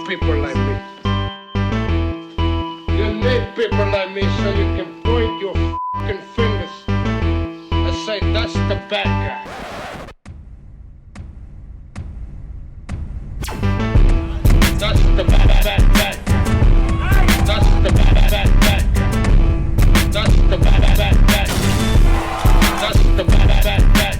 people like me. You need people like me so you can point your fucking fingers and say, that's the bad guy. That's the bad guy. That's the bad guy. That's the bad guy. That's the bad guy.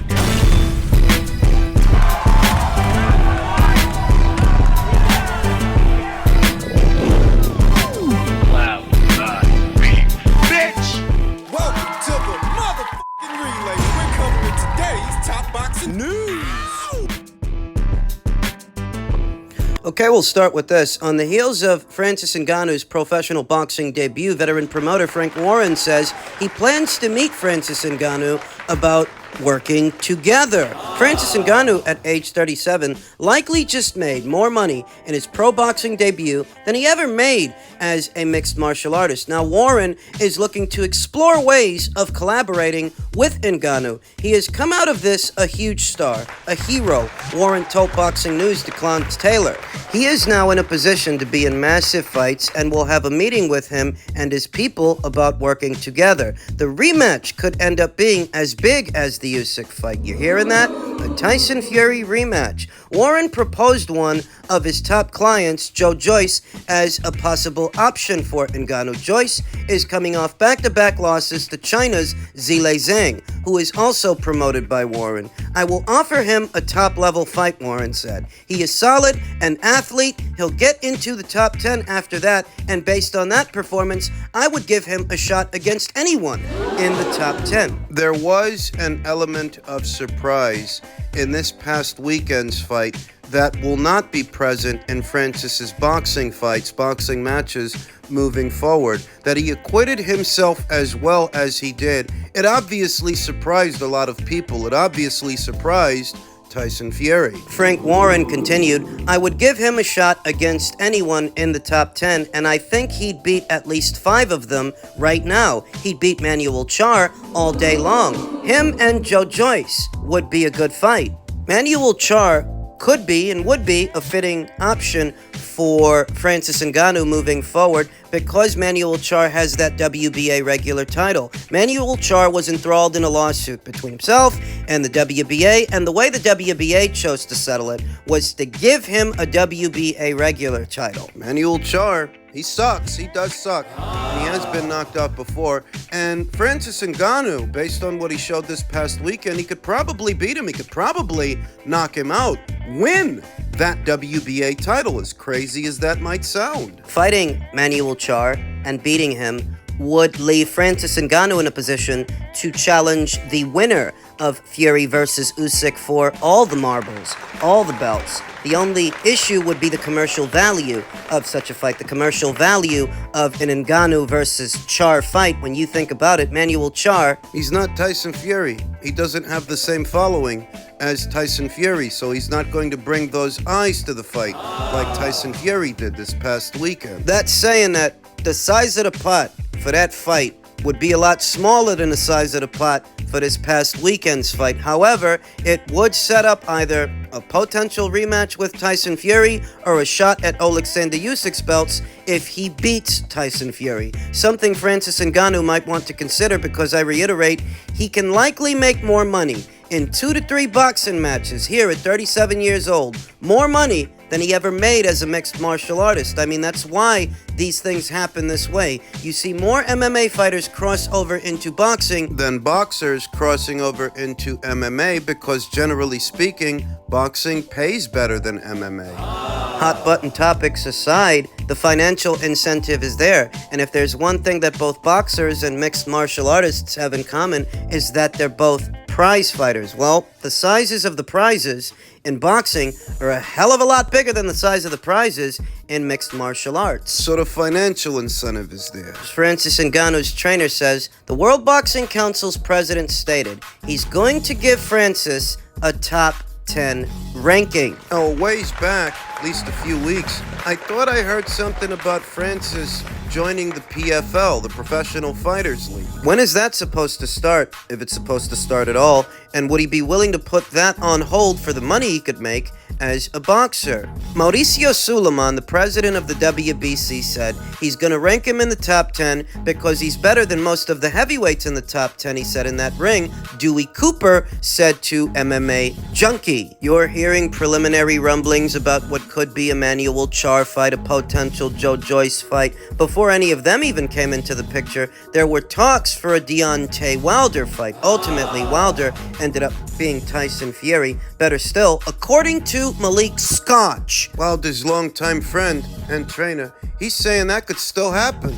Okay, we'll start with this. On the heels of Francis Ngannou's professional boxing debut, veteran promoter Frank Warren says he plans to meet Francis Ngannou about working together. Francis Ngannou, at age 37, likely just made more money in his pro boxing debut than he ever made as a mixed martial artist. Now, Warren is looking to explore ways of collaborating with Ngannou. He has come out of this a huge star, a hero, Warren told Boxing News to Clarence Taylor. He is now in a position to be in massive fights and will have a meeting with him and his people about working together. The rematch could end up being as big as the Usyk fight. You hearing that? A Tyson Fury rematch. Warren proposed one of his top clients, Joyce, as a possible option for Ngannou. Joyce is coming off back-to-back losses to China's Zhang, who is also promoted by Warren. I will offer him a top-level fight, Warren said. He is solid, an athlete. He'll get into the top 10 after that, and based on that performance, I would give him a shot against anyone in the top 10. There was an element of surprise in this past weekend's fight that will not be present in Francis's boxing fights, boxing matches moving forward. That he acquitted himself as well as he did, it obviously surprised a lot of people. It obviously surprised Tyson Fury. Frank Warren continued, I would give him a shot against anyone in the top 10, and I think he'd beat at least 5 of them right now. He'd beat Charr all day long. Him and Joyce would be a good fight. Charr could be and would be a fitting option for Francis Ngannou moving forward because Charr has that WBA regular title. Charr was enthralled in a lawsuit between himself and the WBA, and the way the WBA chose to settle it was to give him a WBA regular title. Charr, he sucks. He does suck. And he has been knocked out before. And Francis Ngannou, based on what he showed this past weekend, he could probably beat him. He could probably knock him out. Win that WBA title, as crazy as that might sound. Fighting Charr and beating him would leave Francis Ngannou in a position to challenge the winner of Fury versus Usyk for all the marbles, all the belts. The only issue would be the commercial value of such a fight, the commercial value of an Ngannou versus Charr fight. When you think about it, Charr, he's not Tyson Fury. He doesn't have the same following as Tyson Fury, so he's not going to bring those eyes to the fight like Tyson Fury did this past weekend. That's saying that the size of the pot for that fight would be a lot smaller than the size of the pot for this past weekend's fight. However, it would set up either a potential rematch with Tyson Fury or a shot at Alexander Usyk's belts if he beats Tyson Fury. Something Francis Ngannou might want to consider because, I reiterate, he can likely make more money in 2 to 3 boxing matches here at 37 years old. More money than he ever made as a mixed martial artist. I mean, that's why these things happen this way. You see more MMA fighters cross over into boxing than boxers crossing over into MMA because, generally speaking, boxing pays better than MMA. Hot button topics aside, the financial incentive is there. And if there's one thing that both boxers and mixed martial artists have in common, is that they're both prize fighters. Well, the sizes of the prizes in boxing are a hell of a lot bigger than the size of the prizes in mixed martial arts. So the financial incentive is there. Francis Ngannou's trainer says the World Boxing Council's president stated he's going to give Francis a top 10 ranking. Oh, a ways back, at least a few weeks, I thought I heard something about Francis joining the PFL, the Professional Fighters League. When is that supposed to start, if it's supposed to start at all? And would he be willing to put that on hold for the money he could make as a boxer. Mauricio Suleiman, the president of the WBC, said he's going to rank him in the top 10 because he's better than most of the heavyweights in the top 10, he said in that ring. Dewey Cooper said to MMA Junkie. You're hearing preliminary rumblings about what could be a Emmanuel Charr fight, a potential Joyce fight. Before any of them even came into the picture, there were talks for a Deontay Wilder fight. Ultimately, Wilder ended up being Tyson Fury. Better still, according to Malik Scotch, Wilder's longtime friend and trainer, he's saying that could still happen.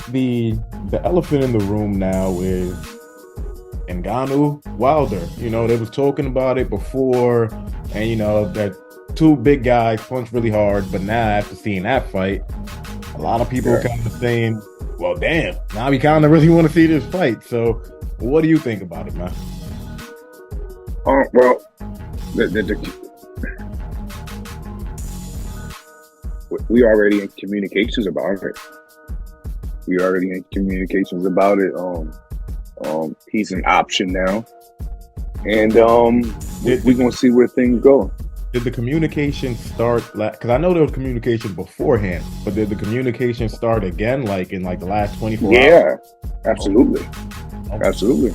The elephant in the room now is Ngannou Wilder. You know, they was talking about it before, and you know that two big guys punch really hard, but now after seeing that fight, a lot of people are kind of saying, well, damn, now we kind of really want to see this fight. So what do you think about it, man? Well, we already in communications about it. He's an option now, and we're gonna see where things go. Did the communication start? Because I know there was communication beforehand, but did the communication start again, like in the last 24 hours? Yeah, absolutely, absolutely.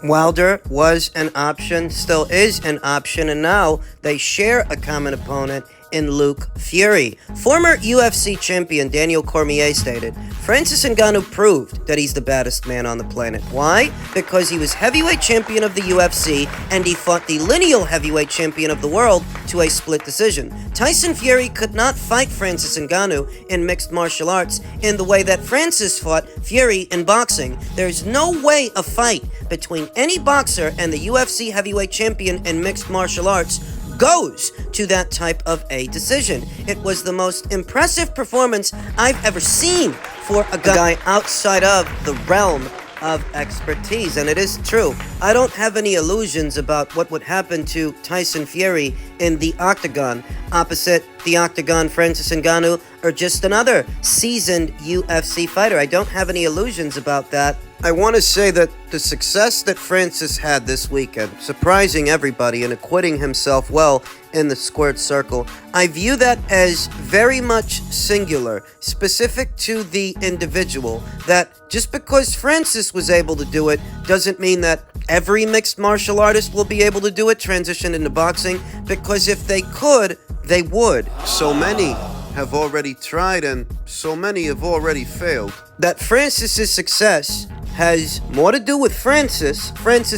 Wilder was an option, still is an option, and now they share a common opponent in Luke Fury. Former UFC champion Daniel Cormier stated, Francis Ngannou proved that he's the baddest man on the planet. Why? Because he was heavyweight champion of the UFC and he fought the lineal heavyweight champion of the world to a split decision. Tyson Fury could not fight Francis Ngannou in mixed martial arts in the way that Francis fought Fury in boxing. There's no way a fight between any boxer and the UFC heavyweight champion in mixed martial arts goes to that type of a decision. It was the most impressive performance I've ever seen for a guy outside of the realm of expertise. And it is true, I don't have any illusions about what would happen to Tyson Fury in the octagon. Opposite the octagon, Francis Ngannou, or just another seasoned UFC fighter. I don't have any illusions about that. I want to say that the success that Francis had this weekend, surprising everybody and acquitting himself well in the squared circle, I view that as very much singular, specific to the individual, that just because Francis was able to do it doesn't mean that every mixed martial artist will be able to do it, transition into boxing, because if they could, they would. So many have already tried and so many have already failed. That Francis's success has more to do with Francis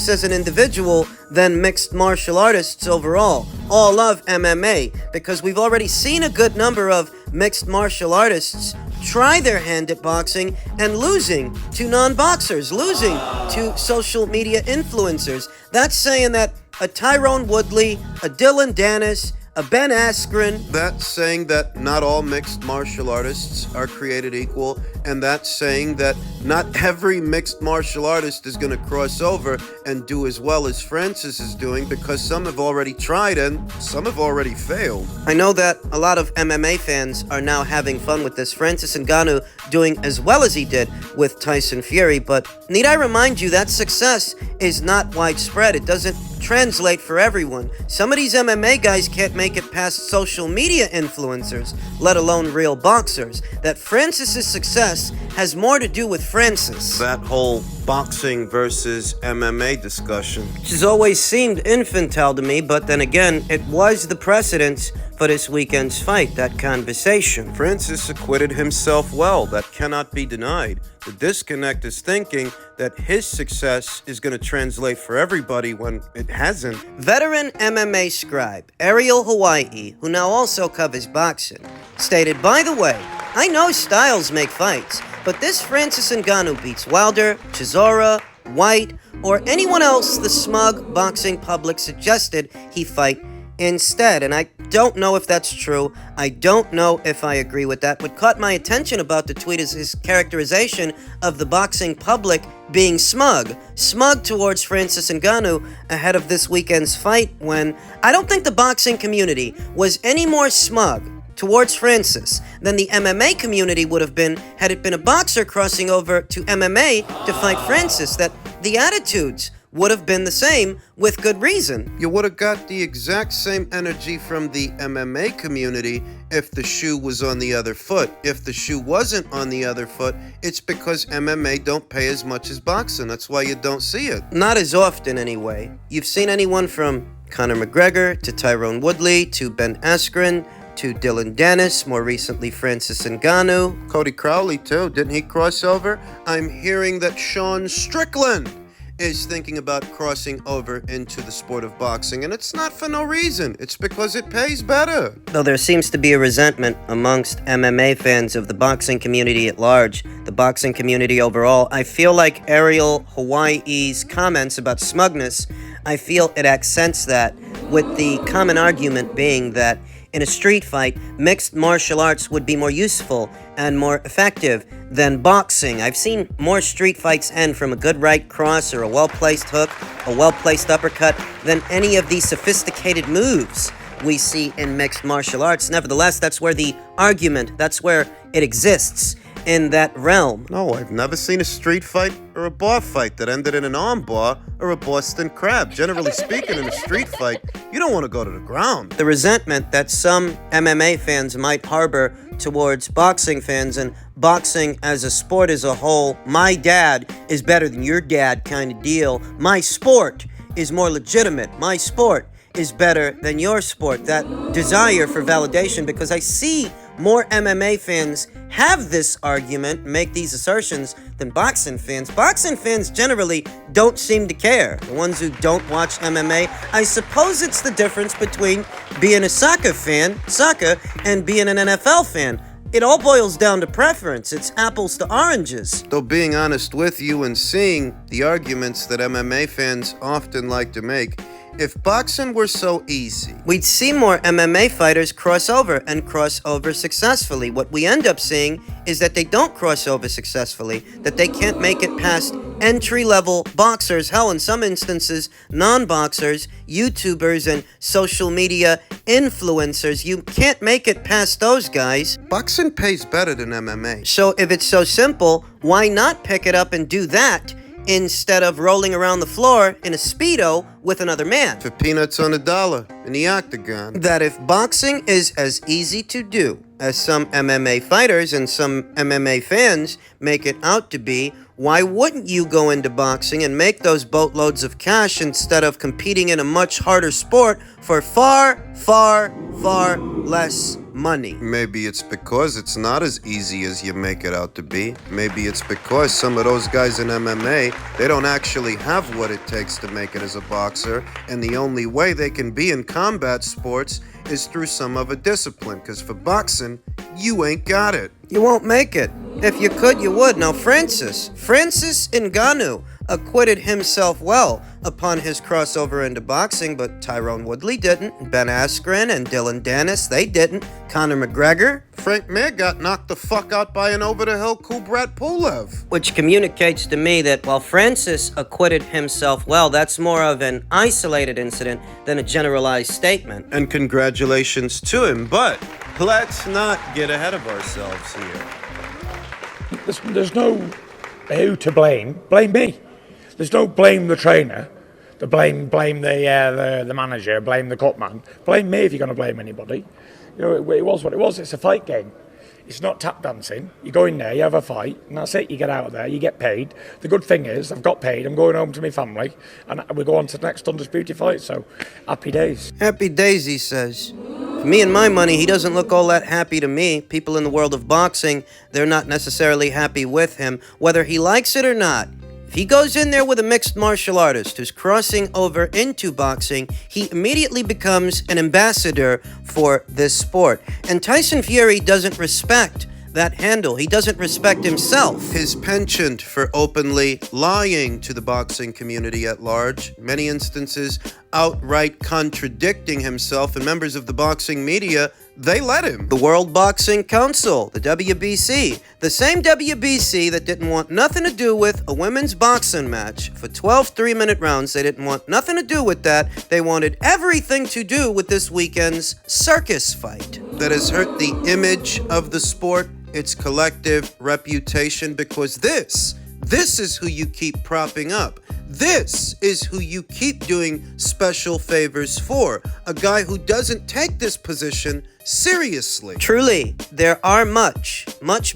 as an individual, than mixed martial artists overall, all of MMA, because we've already seen a good number of mixed martial artists try their hand at boxing and losing to non-boxers, losing to social media influencers. That's saying that a Tyrone Woodley, a Dylan Dennis, a Ben Askren. That's saying that not all mixed martial artists are created equal, and that's saying that not every mixed martial artist is going to cross over and do as well as Francis is doing, because some have already tried and some have already failed. I know that a lot of MMA fans are now having fun with this, Francis Ngannou doing as well as he did with Tyson Fury, but need I remind you that success is not widespread. It doesn't translate for everyone. Some of these MMA guys can't make it past social media influencers, let alone real boxers. That Francis's success has more to do with Francis. That whole boxing versus MMA discussion, which has always seemed infantile to me, but then again, it was the precedent for this weekend's fight, that conversation. Francis acquitted himself well. That cannot be denied. The disconnect is thinking that his success is going to translate for everybody when it hasn't. Veteran MMA scribe Ariel Hawaii, who now also covers boxing, stated, by the way, I know styles make fights, but this Francis Ngannou beats Wilder, Chisora, White, or anyone else the smug boxing public suggested he fight instead. And I don't know if that's true. I don't know if I agree with that. What caught my attention about the tweet is his characterization of the boxing public being smug towards Francis Ngannou ahead of this weekend's fight, when I don't think the boxing community was any more smug towards Francis than the MMA community would have been had it been a boxer crossing over to MMA to fight Francis. That the attitudes would have been the same with good reason. You would have got the exact same energy from the MMA community if the shoe was on the other foot. If the shoe wasn't on the other foot, it's because MMA don't pay as much as boxing. That's why you don't see it. Not as often, anyway. You've seen anyone from Conor McGregor to Tyron Woodley to Ben Askren to Dylan Dennis, more recently Francis Ngannou. Cody Crowley, too. Didn't he cross over? I'm hearing that Sean Strickland is thinking about crossing over into the sport of boxing, and it's not for no reason. It's because it pays better. Though there seems to be a resentment amongst MMA fans of the boxing community at large, the boxing community overall, I feel like Ariel Hawaii's comments about smugness, I feel it accents that, with the common argument being that in a street fight, mixed martial arts would be more useful and more effective than boxing. I've seen more street fights end from a good right cross or a well-placed hook, a well-placed uppercut, than any of these sophisticated moves we see in mixed martial arts. Nevertheless, that's where the argument, that's where it exists in that realm. No, I've never seen a street fight or a bar fight that ended in an arm bar or a Boston Crab. Generally speaking, in a street fight, you don't want to go to the ground. The resentment that some MMA fans might harbor towards boxing fans and boxing as a sport as a whole, my dad is better than your dad kind of deal. My sport is more legitimate. My sport is better than your sport. That desire for validation, because I see more MMA fans have this argument, make these assertions, than boxing fans. Boxing fans generally don't seem to care. The ones who don't watch MMA, I suppose it's the difference between being a soccer fan, and being an NFL fan. It all boils down to preference. It's apples to oranges. Though being honest with you and seeing the arguments that MMA fans often like to make, if boxing were so easy, we'd see more MMA fighters cross over and cross over successfully. What we end up seeing is that they don't cross over successfully, that they can't make it past entry-level boxers, hell, in some instances, non-boxers, YouTubers, and social media influencers. You can't make it past those guys. Boxing pays better than MMA. So if it's so simple, why not pick it up and do that instead of rolling around the floor in a Speedo with another man? For peanuts on a dollar in the octagon. That if boxing is as easy to do as some MMA fighters and some MMA fans make it out to be, why wouldn't you go into boxing and make those boatloads of cash instead of competing in a much harder sport for far, far, far less money? Maybe it's because it's not as easy as you make it out to be. Maybe it's because some of those guys in MMA, they don't actually have what it takes to make it as a boxer, and the only way they can be in combat sports is through some of a discipline, because for boxing, you ain't got it. You won't make it. If you could, you would. Now, Francis Ngannou acquitted himself well upon his crossover into boxing, but Tyron Woodley didn't. Ben Askren and Dylan Dennis, they didn't. Conor McGregor, Frank Mir got knocked the fuck out by an over-the-hill Kubrat Pulev. Which communicates to me that while Francis acquitted himself well, that's more of an isolated incident than a generalized statement. And congratulations to him, but let's not get ahead of ourselves here. There's no who to blame. Blame me. There's no blame the trainer. The blame the manager. Blame the cut man. Blame me if you're going to blame anybody. You know, it was what it was. It's a fight game. It's not tap dancing. You go in there, you have a fight, and that's it. You get out of there, you get paid. The good thing is, I've got paid. I'm going home to my family, and we go on to the next undisputed fight. So, happy days. Happy days, he says. For me and my money, he doesn't look all that happy to me. People in the world of boxing, they're not necessarily happy with him, whether he likes it or not. If he goes in there with a mixed martial artist who's crossing over into boxing, he immediately becomes an ambassador for this sport. And Tyson Fury doesn't respect that handle. He doesn't respect himself. His penchant for openly lying to the boxing community at large, many instances outright contradicting himself, and members of the boxing media, they let him. The World Boxing Council, the WBC, the same WBC that didn't want nothing to do with a women's boxing match for 12 3-minute rounds. They didn't want nothing to do with that. They wanted everything to do with this weekend's circus fight. That has hurt the image of the sport, its collective reputation, because this is who you keep propping up. This is who you keep doing special favors for. A guy who doesn't take this position seriously. Truly, there are much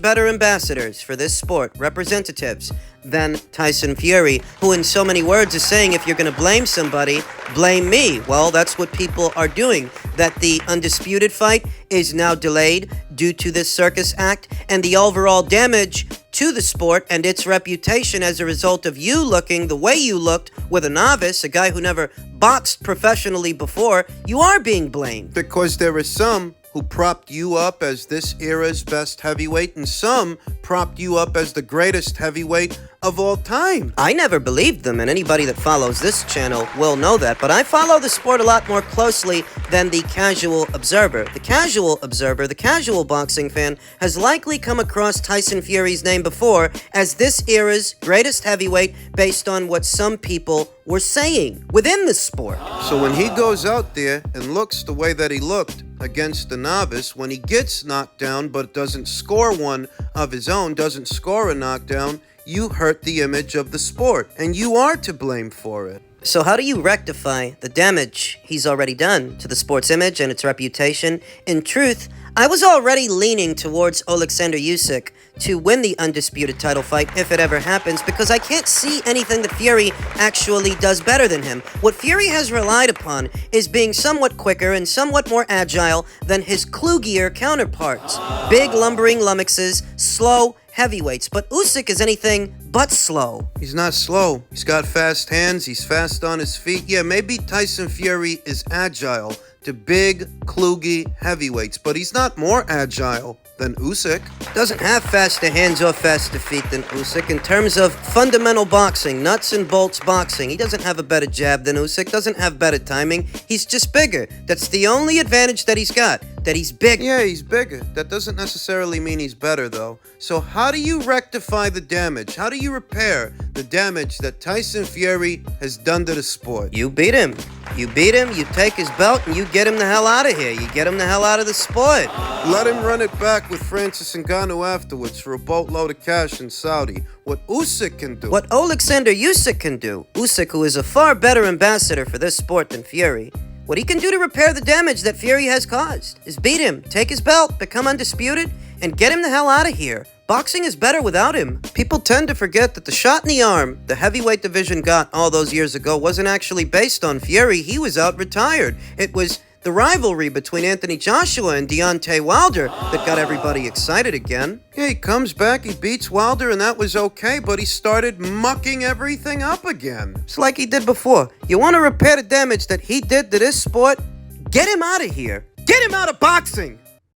better ambassadors for this sport, representatives, than Tyson Fury, who in so many words is saying, if you're going to blame somebody, blame me. Well, that's what people are doing. That the undisputed fight is now delayed due to this circus act, and the overall damage to the sport and its reputation as a result of you looking the way you looked with a novice, a guy who never boxed professionally before, you are being blamed. Because there are some who propped you up as this era's best heavyweight, and some propped you up as the greatest heavyweight of all time. I never believed them, and anybody that follows this channel will know that, but I follow the sport a lot more closely than the casual observer. The casual observer, the casual boxing fan, has likely come across Tyson Fury's name before as this era's greatest heavyweight based on what some people were saying within the sport. So when he goes out there and looks the way that he looked against the novice, when he gets knocked down but doesn't score one of his own, doesn't score a knockdown, you hurt the image of the sport, and you are to blame for it. So how do you rectify the damage he's already done to the sport's image and its reputation? In truth, I was already leaning towards Alexander Usyk to win the undisputed title fight if it ever happens, because I can't see anything that Fury actually does better than him. What Fury has relied upon is being somewhat quicker and somewhat more agile than his klugier counterparts. Big lumbering lummoxes, slow heavyweights, but Usyk is anything but slow. He's not slow. He's got fast hands, he's fast on his feet. Yeah, maybe Tyson Fury is agile to big, kluggy heavyweights, but he's not more agile than Usyk. Doesn't have faster hands or faster feet than Usyk. In terms of fundamental boxing, nuts and bolts boxing, he doesn't have a better jab than Usyk, doesn't have better timing. He's just bigger. That's the only advantage that he's got, that he's big. Yeah, he's bigger. That doesn't necessarily mean he's better, though. So how do you rectify the damage? How do you repair the damage that Tyson Fury has done to the sport? You beat him. You beat him, you take his belt, and you get him the hell out of here. You get him the hell out of the sport. Let him run it back with Francis Ngannou afterwards for a boatload of cash in Saudi. What Usyk can do. What Alexander Usyk can do. Usyk, who is a far better ambassador for this sport than Fury. What he can do to repair the damage that Fury has caused is beat him, take his belt, become undisputed, and get him the hell out of here. Boxing is better without him. People tend to forget that the shot in the arm the heavyweight division got all those years ago wasn't actually based on Fury. He was out retired. It was the rivalry between Anthony Joshua and Deontay Wilder that got everybody excited again. Yeah, he comes back, he beats Wilder, and that was okay, but he started mucking everything up again. It's like he did before. You want to repair the damage that he did to this sport? Get him out of here. Get him out of boxing!